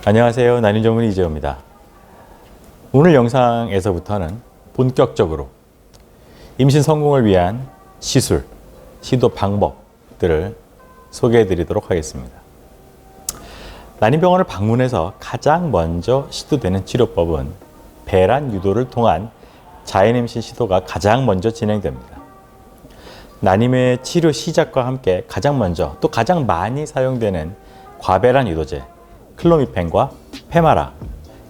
안녕하세요. 난임 전문 이재호입니다. 오늘 영상에서부터는 본격적으로 임신 성공을 위한 시술, 시도 방법들을 소개해 드리도록 하겠습니다. 난임병원을 방문해서 가장 먼저 시도되는 치료법은 배란 유도를 통한 자연임신 시도가 가장 먼저 진행됩니다. 난임의 치료 시작과 함께 가장 먼저 또 가장 많이 사용되는 과배란 유도제 클로미펜과 페마라,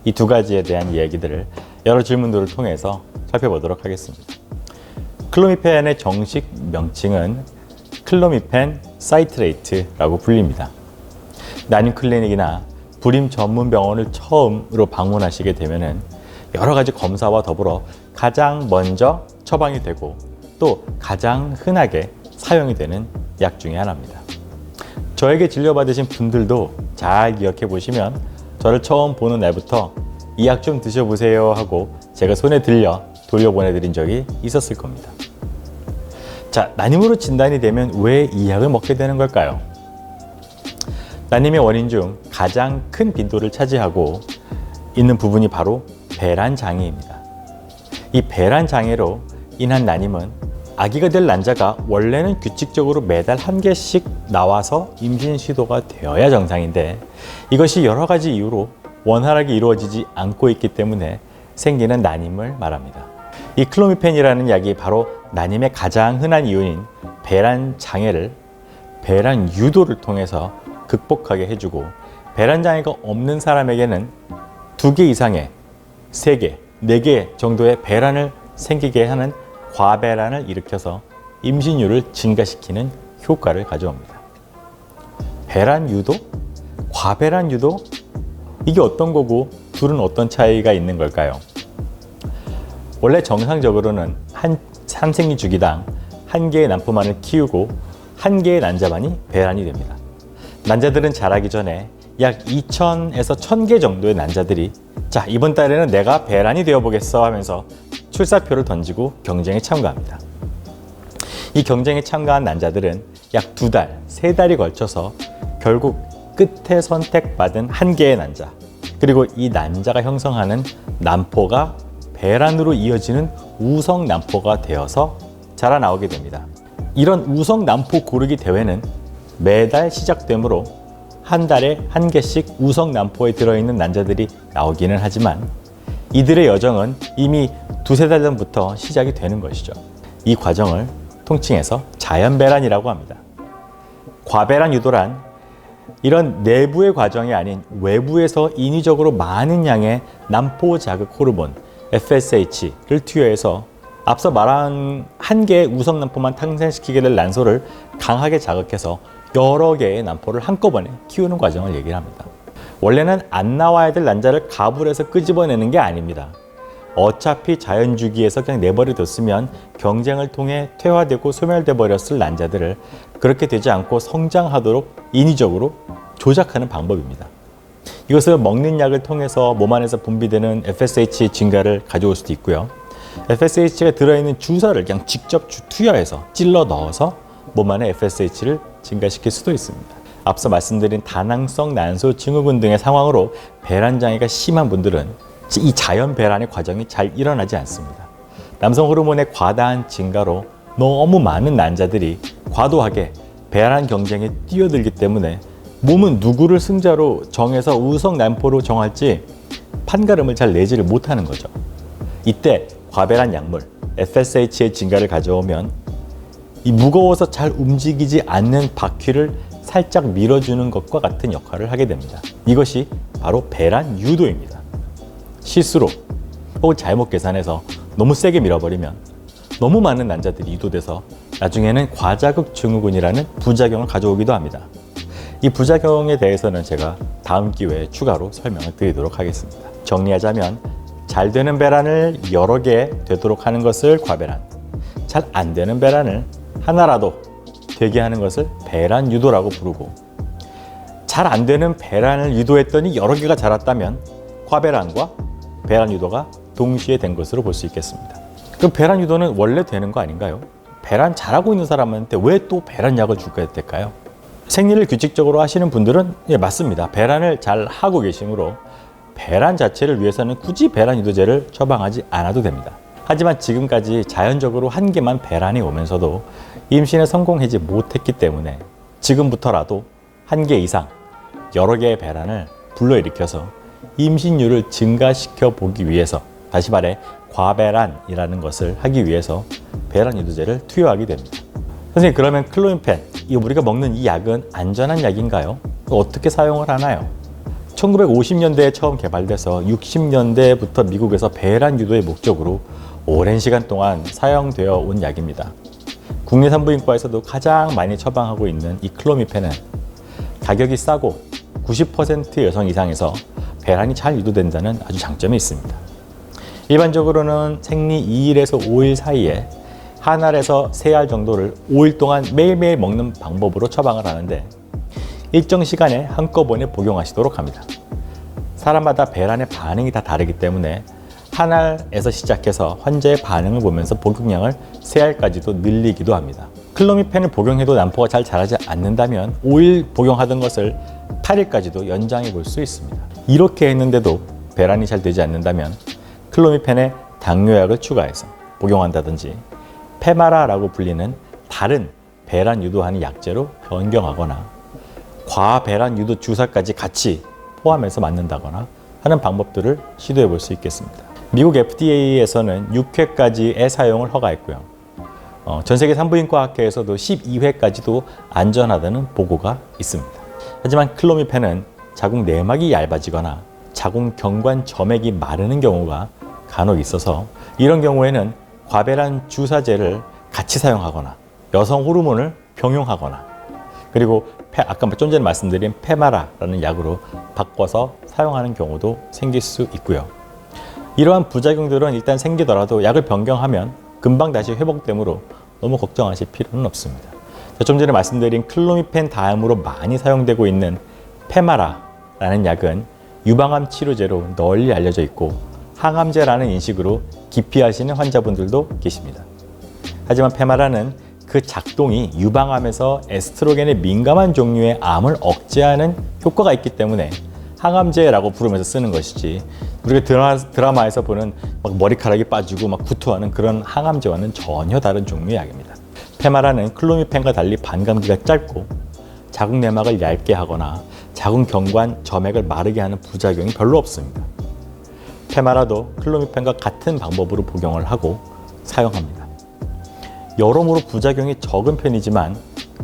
이 두 가지에 대한 이야기들을 여러 질문들을 통해서 살펴보도록 하겠습니다. 클로미펜의 정식 명칭은 클로미펜 사이트레이트라고 불립니다. 난임 클리닉이나 불임 전문 병원을 처음으로 방문하시게 되면은 여러 가지 검사와 더불어 가장 먼저 처방이 되고 또 가장 흔하게 사용이 되는 약 중에 하나입니다. 저에게 진료받으신 분들도 잘 기억해 보시면 저를 처음 보는 날부터 이 약 좀 드셔보세요 하고 제가 손에 들려 돌려보내드린 적이 있었을 겁니다. 자, 난임으로 진단이 되면 왜 이 약을 먹게 되는 걸까요? 난임의 원인 중 가장 큰 빈도를 차지하고 있는 부분이 바로 배란 장애입니다. 이 배란 장애로 인한 난임은 아기가 될 난자가 원래는 규칙적으로 매달 한 개씩 나와서 임신 시도가 되어야 정상인데 이것이 여러 가지 이유로 원활하게 이루어지지 않고 있기 때문에 생기는 난임을 말합니다. 이 클로미펜이라는 약이 바로 난임의 가장 흔한 이유인 배란 장애를 배란 유도를 통해서 극복하게 해주고 배란 장애가 없는 사람에게는 2개 이상의 3개, 4개 정도의 배란을 생기게 하는 과배란을 일으켜서 임신율을 증가시키는 효과를 가져옵니다. 배란 유도? 과배란 유도? 이게 어떤 거고 둘은 어떤 차이가 있는 걸까요? 원래 정상적으로는 한 생리 주기당 1개의 난포만을 키우고 1개의 난자만이 배란이 됩니다. 난자들은 자라기 전에 약 2,000에서 1,000개 정도의 난자들이 자, 이번 달에는 내가 배란이 되어보겠어 하면서 출사표를 던지고 경쟁에 참가합니다. 이 경쟁에 참가한 난자들은 약 2달, 3달이 걸쳐서 결국 끝에 선택받은 1개의 난자, 그리고 이 난자가 형성하는 난포가 배란으로 이어지는 우성 난포가 되어서 자라나오게 됩니다. 이런 우성 난포 고르기 대회는 매달 시작되므로 한 달에 1개씩 우성 난포에 들어있는 난자들이 나오기는 하지만 이들의 여정은 이미 2-3달 전부터 시작이 되는 것이죠. 이 과정을 통칭해서 자연배란이라고 합니다. 과배란 유도란 이런 내부의 과정이 아닌 외부에서 인위적으로 많은 양의 난포 자극 호르몬 FSH를 투여해서 앞서 말한 1개의 우성 난포만 탄생시키게 될 난소를 강하게 자극해서 여러 개의 난포를 한꺼번에 키우는 과정을 얘기를 합니다. 원래는 안 나와야 될 난자를 가불해서 끄집어내는 게 아닙니다. 어차피 자연주기에서 그냥 내버려 뒀으면 경쟁을 통해 퇴화되고 소멸돼 버렸을 난자들을 그렇게 되지 않고 성장하도록 인위적으로 조작하는 방법입니다. 이것을 먹는 약을 통해서 몸 안에서 분비되는 FSH 증가를 가져올 수도 있고요. FSH가 들어있는 주사를 그냥 직접 투여해서 찔러 넣어서 몸 안에 FSH를 증가시킬 수도 있습니다. 앞서 말씀드린 다낭성 난소 증후군 등의 상황으로 배란 장애가 심한 분들은 이 자연 배란의 과정이 잘 일어나지 않습니다. 남성 호르몬의 과다한 증가로 너무 많은 난자들이 과도하게 배란 경쟁에 뛰어들기 때문에 몸은 누구를 승자로 정해서 우성 난포로 정할지 판가름을 잘 내지를 못하는 거죠. 이때 과배란 약물 FSH의 증가를 가져오면 이 무거워서 잘 움직이지 않는 바퀴를 살짝 밀어주는 것과 같은 역할을 하게 됩니다. 이것이 바로 배란 유도입니다. 실수로 혹은 잘못 계산해서 너무 세게 밀어버리면 너무 많은 난자들이 유도돼서 나중에는 과자극 증후군이라는 부작용을 가져오기도 합니다. 이 부작용에 대해서는 제가 다음 기회에 추가로 설명을 드리도록 하겠습니다. 정리하자면 잘 되는 배란을 여러 개 되도록 하는 것을 과배란, 잘 안 되는 배란을 하나라도 되게 하는 것을 배란 유도라고 부르고 잘 안 되는 배란을 유도했더니 여러 개가 자랐다면 과배란과 배란 유도가 동시에 된 것으로 볼 수 있겠습니다. 그럼 배란 유도는 원래 되는 거 아닌가요? 배란 잘하고 있는 사람한테 왜 또 배란 약을 줄까 될까요? 생리를 규칙적으로 하시는 분들은 예, 맞습니다. 배란을 잘 하고 계시므로 배란 자체를 위해서는 굳이 배란 유도제를 처방하지 않아도 됩니다. 하지만 지금까지 자연적으로 한 개만 배란이 오면서도 임신에 성공하지 못했기 때문에 지금부터라도 한 개 이상 여러 개의 배란을 불러일으켜서 임신율을 증가시켜 보기 위해서, 다시 말해 과배란이라는 것을 하기 위해서 배란 유도제를 투여하게 됩니다. 선생님, 그러면 클로미펜, 우리가 먹는 이 약은 안전한 약인가요? 어떻게 사용을 하나요? 1950년대에 처음 개발돼서 60년대부터 미국에서 배란 유도의 목적으로 오랜 시간 동안 사용되어 온 약입니다. 국내 산부인과에서도 가장 많이 처방하고 있는 이 클로미펜은 가격이 싸고 90% 여성 이상에서 배란이 잘 유도된다는 아주 장점이 있습니다. 일반적으로는 생리 2일에서 5일 사이에 한 알에서 3알 정도를 5일 동안 매일매일 먹는 방법으로 처방을 하는데 일정 시간에 한꺼번에 복용하시도록 합니다. 사람마다 배란의 반응이 다 다르기 때문에 한 알에서 시작해서 환자의 반응을 보면서 복용량을 3알까지도 늘리기도 합니다. 클로미펜을 복용해도 난포가 잘 자라지 않는다면 5일 복용하던 것을 8일까지도 연장해 볼 수 있습니다. 이렇게 했는데도 배란이 잘 되지 않는다면 클로미펜에 당뇨약을 추가해서 복용한다든지 페마라라고 불리는 다른 배란 유도하는 약제로 변경하거나 과배란 유도 주사까지 같이 포함해서 맞는다거나 하는 방법들을 시도해 볼 수 있겠습니다. 미국 FDA에서는 6회까지의 사용을 허가했고요. 전 세계 산부인과 학회에서도 12회까지도 안전하다는 보고가 있습니다. 하지만 클로미펜은 자궁 내막이 얇아지거나 자궁 경관 점액이 마르는 경우가 간혹 있어서 이런 경우에는 과배란 주사제를 같이 사용하거나 여성 호르몬을 병용하거나 그리고 아까 좀 전에 말씀드린 페마라라는 약으로 바꿔서 사용하는 경우도 생길 수 있고요. 이러한 부작용들은 일단 생기더라도 약을 변경하면 금방 다시 회복되므로 너무 걱정하실 필요는 없습니다. 좀 전에 말씀드린 클로미펜 다음으로 많이 사용되고 있는 페마라라는 약은 유방암 치료제로 널리 알려져 있고 항암제라는 인식으로 기피하시는 환자분들도 계십니다. 하지만 페마라는 그 작동이 유방암에서 에스트로겐에 민감한 종류의 암을 억제하는 효과가 있기 때문에 항암제라고 부르면서 쓰는 것이지 우리가 드라마에서 보는 막 머리카락이 빠지고 막 구토하는 그런 항암제와는 전혀 다른 종류의 약입니다. 페마라는 클로미펜과 달리 반감기가 짧고 자궁 내막을 얇게 하거나 자궁 경관 점액을 마르게 하는 부작용이 별로 없습니다. 페마라도 클로미펜과 같은 방법으로 복용을 하고 사용합니다. 여러모로 부작용이 적은 편이지만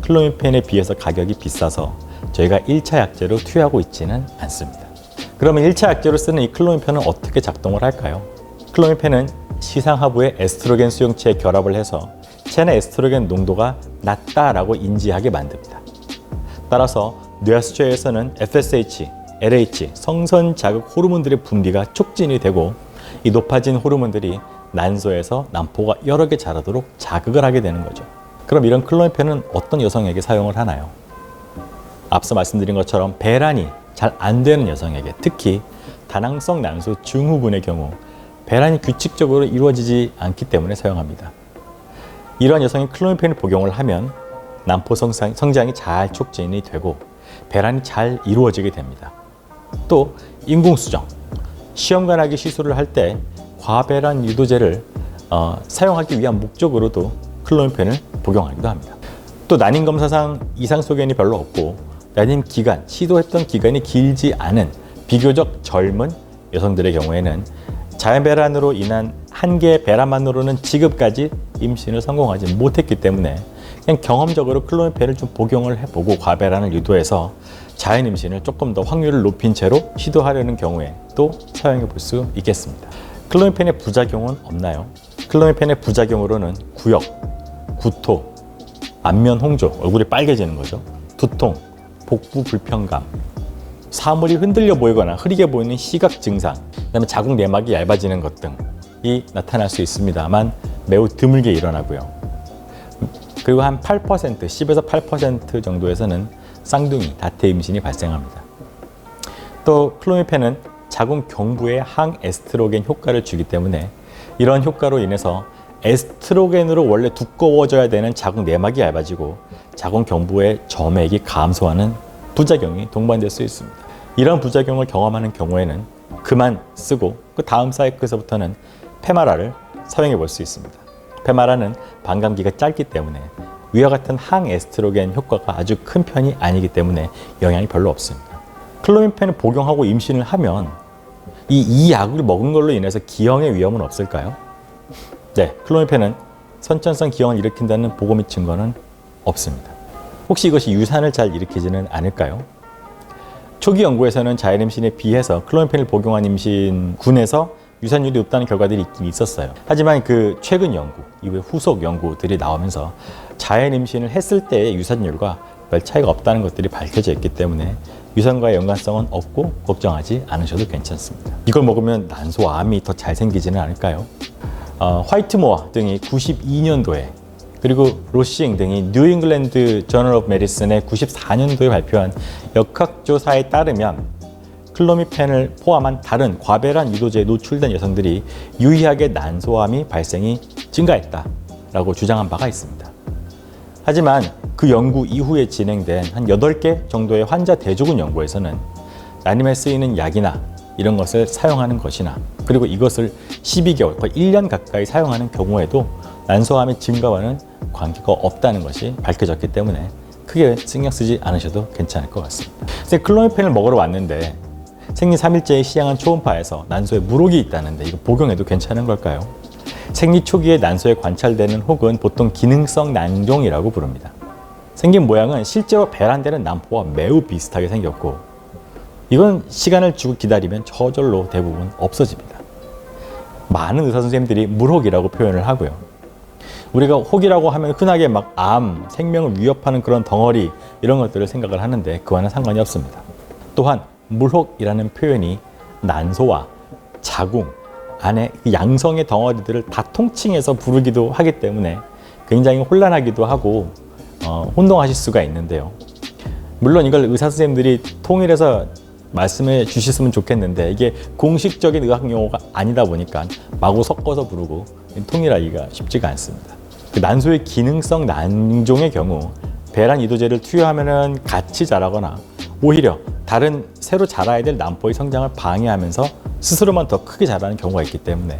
클로미펜에 비해서 가격이 비싸서 저희가 1차 약제로 투여하고 있지는 않습니다. 그러면 1차 약제로 쓰는 이 클로미펜은 어떻게 작동을 할까요? 클로미펜은 시상하부의 에스트로겐 수용체에 결합을 해서 체내 에스트로겐 농도가 낮다라고 인지하게 만듭니다. 따라서 뇌하수체에서는 FSH, LH, 성선 자극 호르몬들의 분비가 촉진이 되고 이 높아진 호르몬들이 난소에서 난포가 여러 개 자라도록 자극을 하게 되는 거죠. 그럼 이런 클로미펜은 어떤 여성에게 사용을 하나요? 앞서 말씀드린 것처럼 배란이 잘 안 되는 여성에게, 특히 다낭성 난소 증후군의 경우 배란이 규칙적으로 이루어지지 않기 때문에 사용합니다. 이러한 여성이 클로미펜을 복용을 하면 난포 성장이 잘 촉진이 되고 배란이 잘 이루어지게 됩니다. 또 인공수정, 시험관하기 시술을 할 때 과배란 유도제를 사용하기 위한 목적으로도 클로미펜을 복용하기도 합니다. 또 난임 검사상 이상 소견이 별로 없고 난임 기간, 시도했던 기간이 길지 않은 비교적 젊은 여성들의 경우에는 자연배란으로 인한 한 개의 배란만으로는 지금까지 임신을 성공하지 못했기 때문에 그냥 경험적으로 클로미펜을 좀 복용을 해보고 과배란을 유도해서 자연 임신을 조금 더 확률을 높인 채로 시도하려는 경우에 또 사용해 볼 수 있겠습니다. 클로미펜의 부작용은 없나요? 클로미펜의 부작용으로는 구역, 구토, 안면 홍조, 얼굴이 빨개지는 거죠. 두통, 복부 불편감, 사물이 흔들려 보이거나 흐리게 보이는 시각 증상, 그다음에 자궁 내막이 얇아지는 것 등이 나타날 수 있습니다만 매우 드물게 일어나고요. 그리고 한 8%, 10에서 8% 정도에서는 쌍둥이, 다태 임신이 발생합니다. 또 클로미펜은 자궁 경부에 항에스트로겐 효과를 주기 때문에 이런 효과로 인해서 에스트로겐으로 원래 두꺼워져야 되는 자궁 내막이 얇아지고 자궁 경부의 점액이 감소하는 부작용이 동반될 수 있습니다. 이런 부작용을 경험하는 경우에는 그만 쓰고 그 다음 사이클에서부터는 페마라를 사용해 볼 수 있습니다. 페마라는 방광기가 짧기 때문에 위와 같은 항에스트로겐 효과가 아주 큰 편이 아니기 때문에 영향이 별로 없습니다. 클로미펜을 복용하고 임신을 하면 이 약을 먹은 걸로 인해서 기형의 위험은 없을까요? 네, 클로미펜은 선천성 기형을 일으킨다는 보고 및 증거는 없습니다. 혹시 이것이 유산을 잘 일으키지는 않을까요? 초기 연구에서는 자연 임신에 비해서 클로미펜을 복용한 임신군에서 유산율이 높다는 결과들이 있긴 있었어요. 하지만 그 최근 연구, 이후에 후속 연구들이 나오면서 자연 임신을 했을 때의 유산율과 별 차이가 없다는 것들이 밝혀져 있기 때문에 유산과의 연관성은 없고 걱정하지 않으셔도 괜찮습니다. 이걸 먹으면 난소암이 더 잘 생기지는 않을까요? 화이트모어 등이 92년도에 그리고 로싱 등이 뉴 잉글랜드 저널 오브 메디슨의 94년도에 발표한 역학조사에 따르면 클로미펜을 포함한 다른 과배란 유도제에 노출된 여성들이 유의하게 난소암이 발생이 증가했다라고 주장한 바가 있습니다. 하지만 그 연구 이후에 진행된 한 8개 정도의 환자 대조군 연구에서는 난임에 쓰이는 약이나 이런 것을 사용하는 것이나 그리고 이것을 12개월, 거의 1년 가까이 사용하는 경우에도 난소암의 증가와는 관계가 없다는 것이 밝혀졌기 때문에 크게 신경 쓰지 않으셔도 괜찮을 것 같습니다. 클로미펜을 먹으러 왔는데 생리 3일째의 시향한 초음파에서 난소에 물혹이 있다는데 이거 복용해도 괜찮은 걸까요? 생리 초기에 난소에 관찰되는 혹은 보통 기능성 난종이라고 부릅니다. 생긴 모양은 실제로 배란되는 난포와 매우 비슷하게 생겼고 이건 시간을 주고 기다리면 저절로 대부분 없어집니다. 많은 의사 선생님들이 물혹이라고 표현을 하고요. 우리가 혹이라고 하면 흔하게 막 암, 생명을 위협하는 그런 덩어리 이런 것들을 생각을 하는데 그와는 상관이 없습니다. 또한 물혹이라는 표현이 난소와 자궁 안에 양성의 덩어리들을 다 통칭해서 부르기도 하기 때문에 굉장히 혼란하기도 하고 혼동하실 수가 있는데요. 물론 이걸 의사 선생님들이 통일해서 말씀해 주셨으면 좋겠는데 이게 공식적인 의학 용어가 아니다 보니까 마구 섞어서 부르고 통일하기가 쉽지가 않습니다. 그 난소의 기능성 난종의 경우 배란 이도제를 투여하면 같이 자라거나 오히려 다른 새로 자라야 될 난포의 성장을 방해하면서 스스로만 더 크게 자라는 경우가 있기 때문에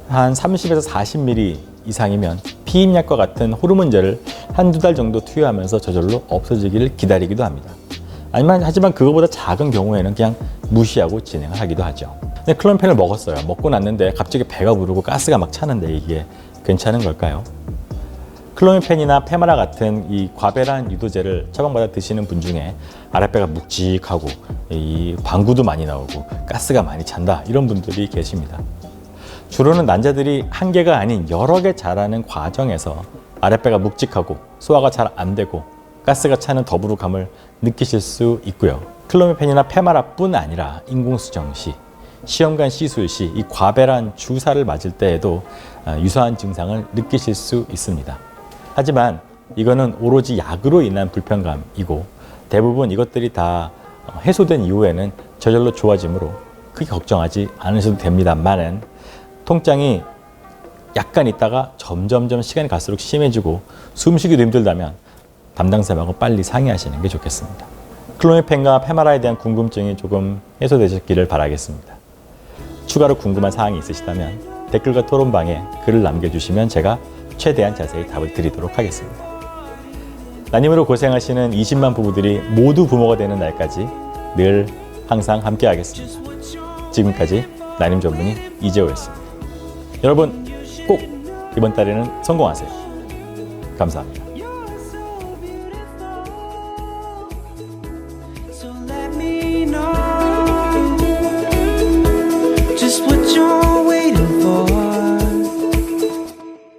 한 30에서 40ml 이상이면 피임약과 같은 호르몬제를 한두 달 정도 투여하면서 저절로 없어지기를 기다리기도 합니다. 하지만 그거보다 작은 경우에는 그냥 무시하고 진행을 하기도 하죠. 근데 클로미펜을 먹었어요. 먹고 났는데 갑자기 배가 부르고 가스가 막 차는데 이게 괜찮은 걸까요? 클로미펜이나 페마라 같은 이 과배란 유도제를 처방받아 드시는 분 중에 아랫배가 묵직하고 이 방구도 많이 나오고 가스가 많이 찬다 이런 분들이 계십니다. 주로는 난자들이 한 개가 아닌 여러 개 자라는 과정에서 아랫배가 묵직하고 소화가 잘 안 되고 가스가 차는 더부룩함을 느끼실 수 있고요. 클로미펜이나 페마라뿐 아니라 인공수정 시, 시험관 시술 시 이 과배란 주사를 맞을 때에도 유사한 증상을 느끼실 수 있습니다. 하지만 이거는 오로지 약으로 인한 불편감이고 대부분 이것들이 다 해소된 이후에는 저절로 좋아지므로 크게 걱정하지 않으셔도 됩니다만은 통장이 약간 있다가 점점점 시간이 갈수록 심해지고 숨쉬기도 힘들다면 담당쌤하고 빨리 상의하시는 게 좋겠습니다. 클로미펜과 페마라에 대한 궁금증이 조금 해소되셨기를 바라겠습니다. 추가로 궁금한 사항이 있으시다면 댓글과 토론방에 글을 남겨주시면 제가 최대한 자세히 답을 드리도록 하겠습니다. 난임으로 고생하시는 20만 부부들이 모두 부모가 되는 날까지 늘 항상 함께 하겠습니다. 지금까지 난임 전문의 이재호였습니다. 여러분 꼭 이번 달에는 성공하세요. 감사합니다.